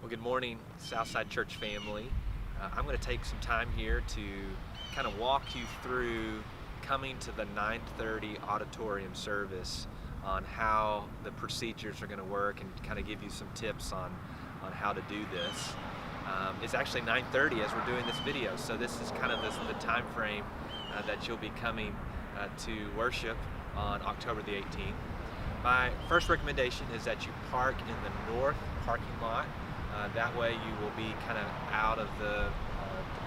Well, good morning, Southside Church family. I'm going to take some time here to kind of walk you through coming to the 9:30 auditorium service on how the procedures are going to work and kind of give you some tips on how to do this. It's actually 9:30 as we're doing this video, so this is kind of the time frame that you'll be coming to worship on October the 18th. My first recommendation is that you park in the north parking lot. That way you will be kind of out of the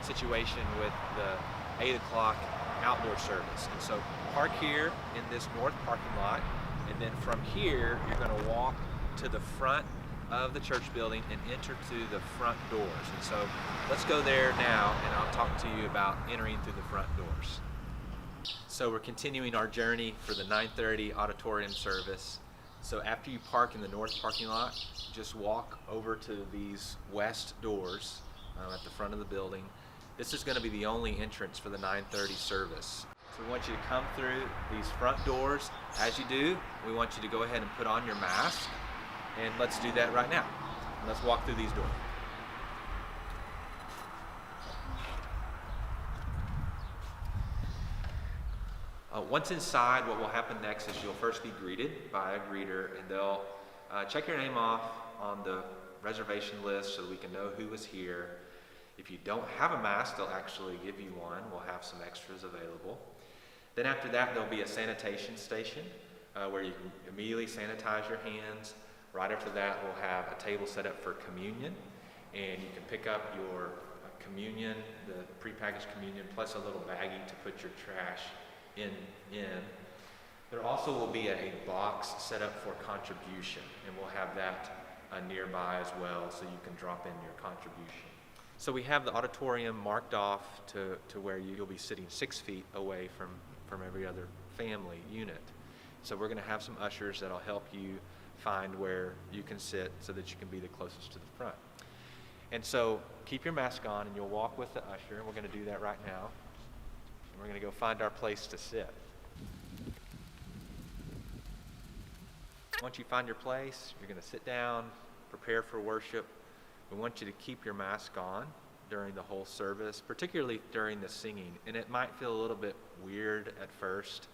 situation with the 8 o'clock outdoor service. And so park here in this north parking lot, and then from here you're going to walk to the front of the church building and enter through the front doors. And so let's go there now, and I'll talk to you about entering through the front doors. So we're continuing our journey for the 9:30 auditorium service. So after you park in the north parking lot, just walk over to these west doors at the front of the building. This is going to be the only entrance for the 9:30 service. So we want you to come through these front doors. As you do, we want you to go ahead and put on your mask, and let's do that right now. Let's walk through these doors. Once inside, what will happen next is you'll first be greeted by a greeter, and they'll check your name off on the reservation list so that we can know who is here. If you don't have a mask, they'll actually give you one. We'll have some extras available. Then after that, there'll be a sanitation station where you can immediately sanitize your hands. Right after that, we'll have a table set up for communion, and you can pick up your communion, the prepackaged communion, plus a little baggie to put your trash in. There also will be a box set up for contribution, and we'll have that nearby as well, so you can drop in your contribution. So we have the auditorium marked off to where you'll be sitting 6 feet away from every other family unit. So we're going to have some ushers that'll help you find where you can sit so that you can be the closest to the front. And so keep your mask on, and you'll walk with the usher, and we're going to do that right now. We're going to go find our place to sit. Once you find your place, you're going to sit down, prepare for worship. We want you to keep your mask on during the whole service, particularly during the singing. And it might feel a little bit weird at first,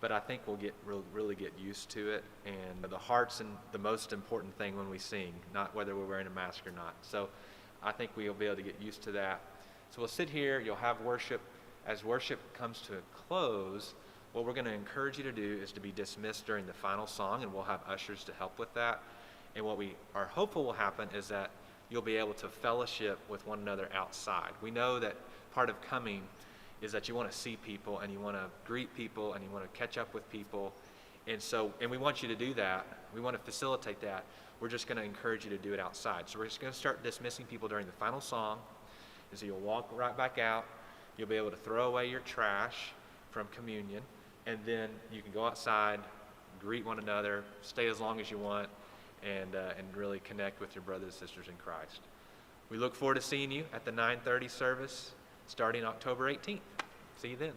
but I think we'll really get used to it. And the heart's the most important thing when we sing, not whether we're wearing a mask or not. So I think we'll be able to get used to that. So we'll sit here, you'll have worship. As worship comes to a close, what we're going to encourage you to do is to be dismissed during the final song, and we'll have ushers to help with that. And what we are hopeful will happen is that you'll be able to fellowship with one another outside. We know that part of coming is that you want to see people, and you want to greet people, and you want to catch up with people. And we want you to do that. We want to facilitate that. We're just going to encourage you to do it outside. So we're just going to start dismissing people during the final song. And so you'll walk right back out. You'll be able to throw away your trash from communion, and then you can go outside, greet one another, stay as long as you want, and really connect with your brothers and sisters in Christ. We look forward to seeing you at the 9:30 service starting October 18th. See you then.